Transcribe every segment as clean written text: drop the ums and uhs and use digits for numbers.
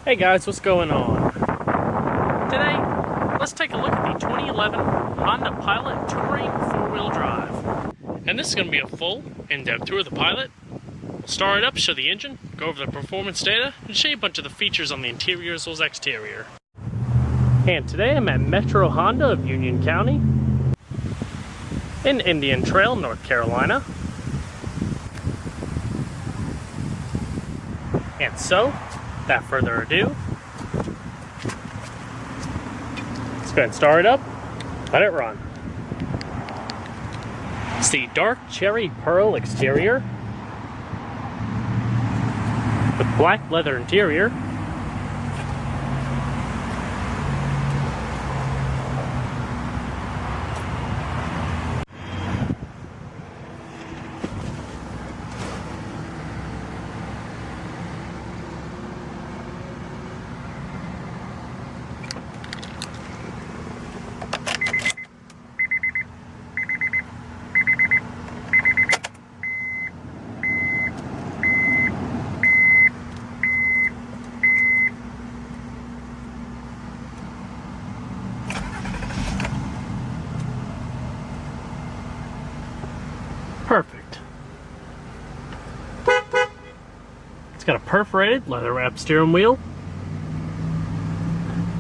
Hey guys, what's going on? Today, let's take a look at the 2011 Honda Pilot Touring 4-wheel drive. And this is going to be a full, in-depth tour of the Pilot. We'll start it up, show the engine, go over the performance data, and show you a bunch of the features on the interior as well as exterior. And today I'm at Metro Honda of Union County in Indian Trail, North Carolina. And so, without further ado, let's go ahead and start it up, let it run. It's the dark cherry pearl exterior with black leather interior. Perfect. It's got a perforated leather wrapped steering wheel,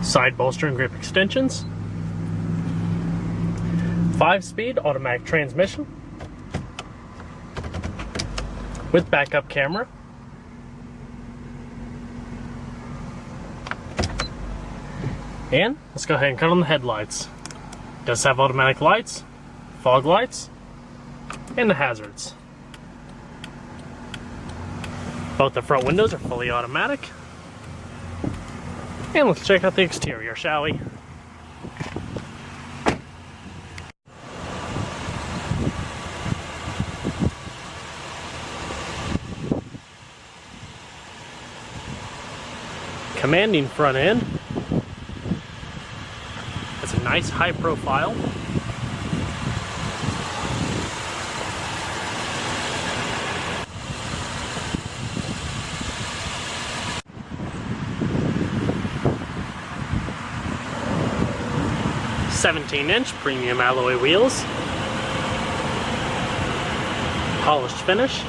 side bolster and grip extensions, 5-speed automatic transmission with backup camera, and let's go ahead and cut on the headlights. It does have automatic lights, fog lights, and the hazards. Both the front windows are fully automatic. And let's check out the exterior, shall we? Commanding front end. It's a nice high profile. "17-inch premium alloy wheels, polished finish,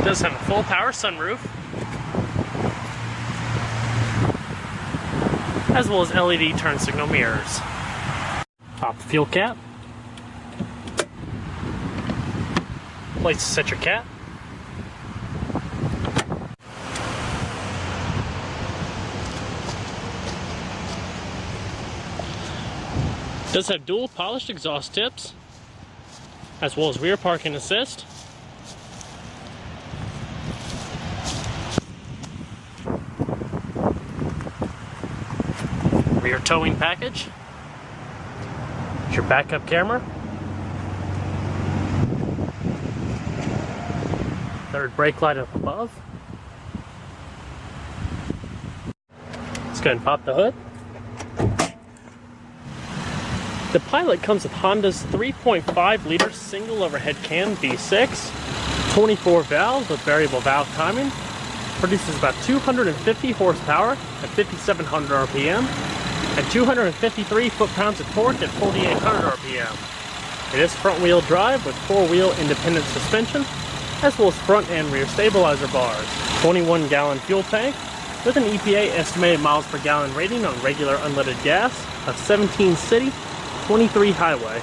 does have a full power sunroof, as well as LED turn signal mirrors. Pop the fuel cap. Place to set your cap. Does have dual polished exhaust tips, as well as rear parking assist. Rear towing package, your backup camera, third brake light up above. Let's go ahead and pop the hood. The Pilot comes with Honda's 3.5 liter single overhead cam V6, 24 valves with variable valve timing, produces about 250 horsepower at 5,700 RPM, and 253 foot-pounds of torque at 4,800 RPM. It is front-wheel drive with 4-wheel independent suspension, as well as front and rear stabilizer bars. 21-gallon fuel tank with an EPA estimated miles per gallon rating on regular unleaded gas of 17 city, 23 highway.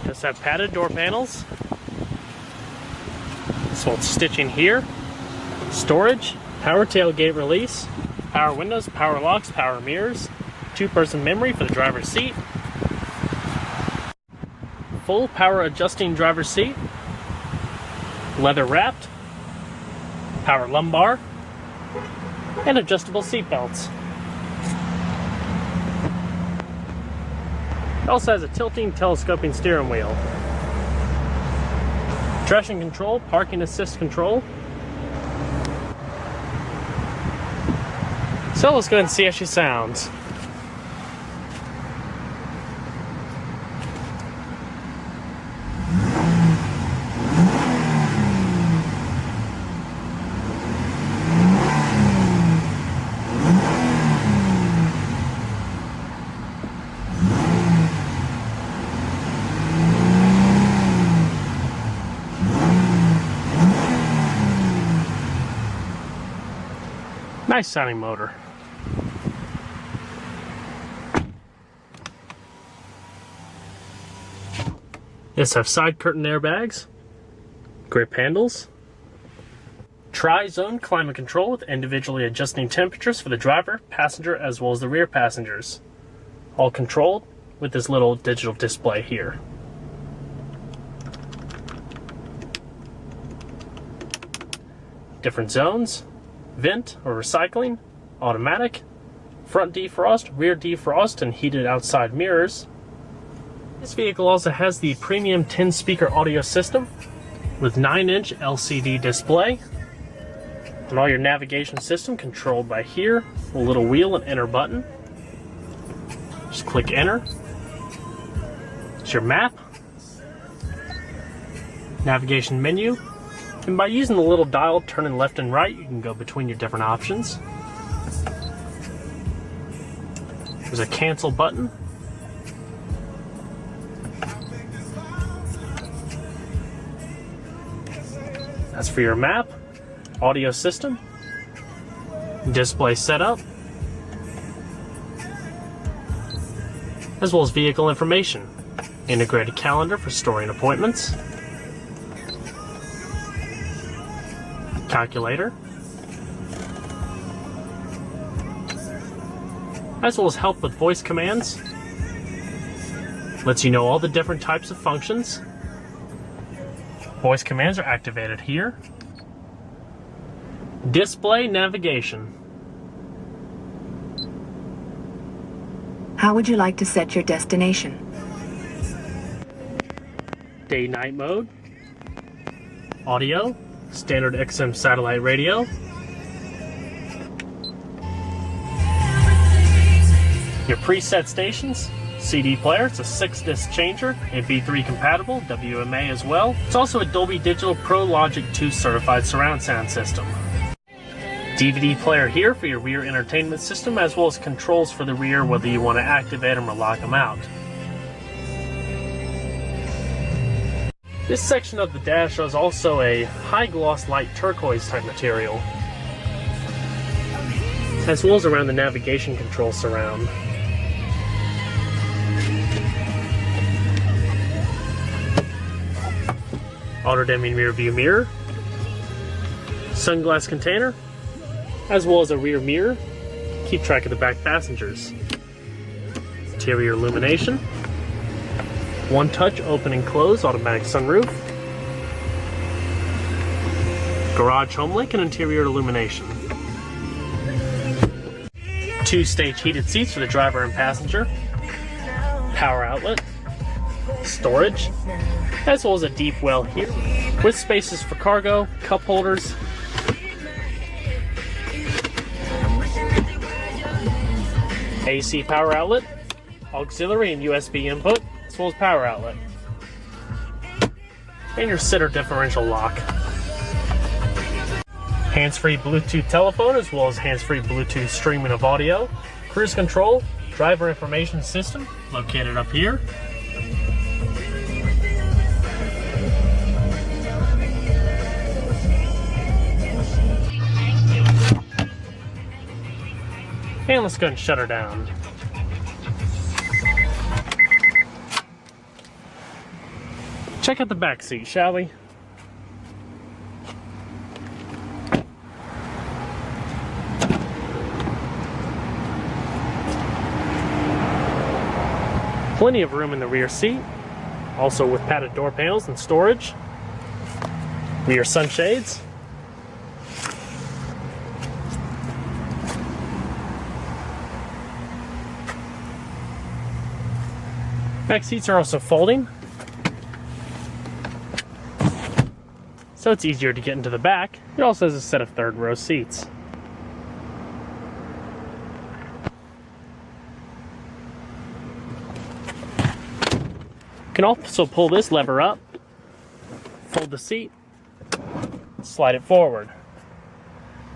Does have padded door panels. So it's stitching here, storage, power tailgate release, power windows, power locks, power mirrors, 2-person memory for the driver's seat, full power adjusting driver's seat, leather wrapped, power lumbar, and adjustable seat belts. It also has a tilting, telescoping steering wheel. Traction control, parking assist control. So let's go ahead and see how she sounds. Nice sounding motor. This have side curtain airbags, grip handles, tri-zone climate control with individually adjusting temperatures for the driver, passenger, as well as the rear passengers. All controlled with this little digital display here. Different zones, vent or recycling, automatic, front defrost, rear defrost, and heated outside mirrors. This vehicle also has the premium 10-speaker audio system with 9-inch LCD display, and all your navigation system controlled by here, a little wheel and enter button. Just click enter. It's your map, navigation menu, and by using the little dial turning left and right, you can go between your different options. There's a cancel button. That's for your map, audio system, display setup, as well as vehicle information, integrated calendar for storing appointments, calculator, as well as help with voice commands, lets you know all the different types of functions. Voice commands are activated here. Display navigation. How would you like to set your destination? Day-night mode. Audio. Standard XM satellite radio. Your preset stations. CD player, it's a 6-disc changer, MP3 compatible, WMA as well. It's also a Dolby Digital Pro Logic 2 certified surround sound system. DVD player here for your rear entertainment system, as well as controls for the rear, whether you want to activate them or lock them out. This section of the dash is also a high gloss light turquoise type material, as well as around the navigation control surround. Auto-dimming rear view mirror, sunglass container, as well as a rear mirror. Keep track of the back passengers. Interior illumination, one-touch open and close automatic sunroof, garage home link, and interior illumination. 2-stage heated seats for the driver and passenger, power outlet, storage, as well as a deep well here with spaces for cargo, cup holders, AC power outlet, auxiliary and USB input, as well as power outlet, and your center differential lock. Hands-free Bluetooth telephone, as well as hands-free Bluetooth streaming of audio, cruise control, driver information system located up here. And let's go ahead and shut her down. Check out the back seat, shall we? Plenty of room in the rear seat, also with padded door panels and storage. Rear sunshades. Back seats are also folding, so it's easier to get into the back. It also has a set of third row seats. You can also pull this lever up, fold the seat, slide it forward.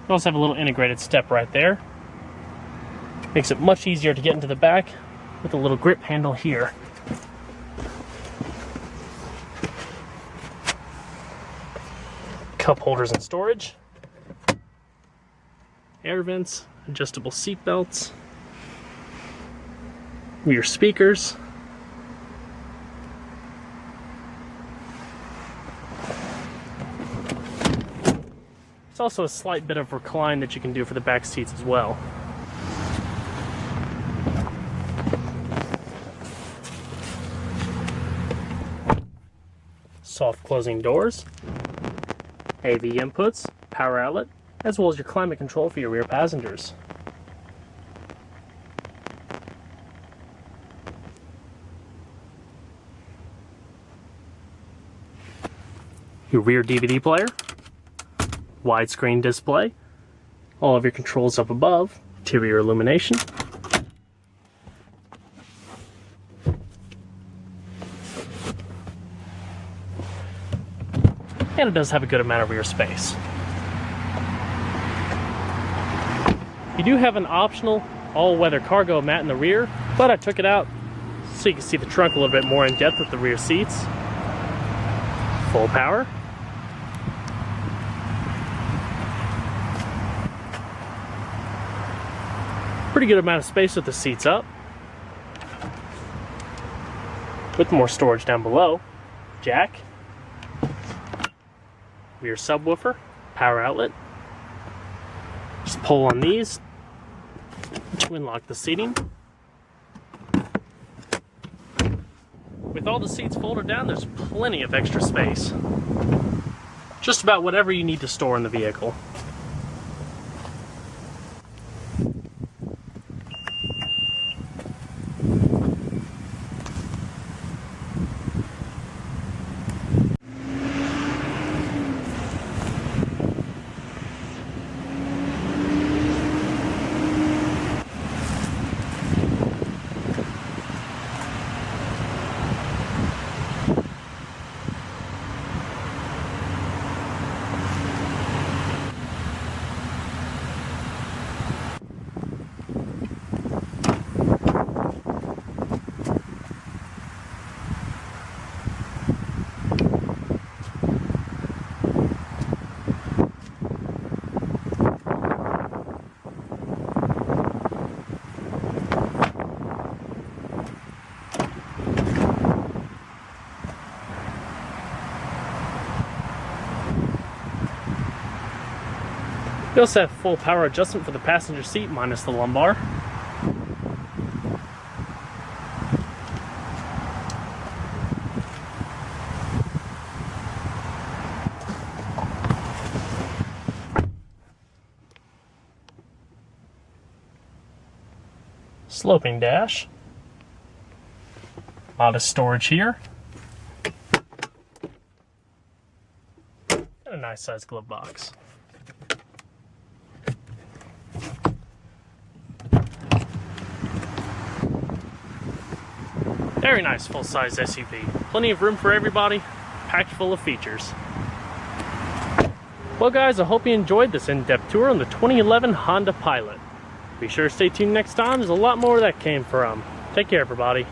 You also have a little integrated step right there. Makes it much easier to get into the back with a little grip handle here. Cup holders and storage. Air vents, adjustable seat belts. Rear speakers. There's also a slight bit of recline that you can do for the back seats as well. Soft closing doors, AV inputs, power outlet, as well as your climate control for your rear passengers. Your rear DVD player, widescreen display, all of your controls up above, interior illumination. And it does have a good amount of rear space. You do have an optional all-weather cargo mat in the rear, but I took it out so you can see the trunk a little bit more in depth with the rear seats. Full power. Pretty good amount of space with the seats up, with more storage down below. Jack, rear subwoofer, power outlet. Just pull on these to unlock the seating. With all the seats folded down, there's plenty of extra space. Just about whatever you need to store in the vehicle. You also have full power adjustment for the passenger seat minus the lumbar. Sloping dash. A lot of storage here. And a nice sized glove box. Very nice full-size SUV. Plenty of room for everybody, packed full of features. Well guys, I hope you enjoyed this in-depth tour on the 2011 Honda Pilot. Be sure to stay tuned next time, there's a lot more where that came from. Take care everybody.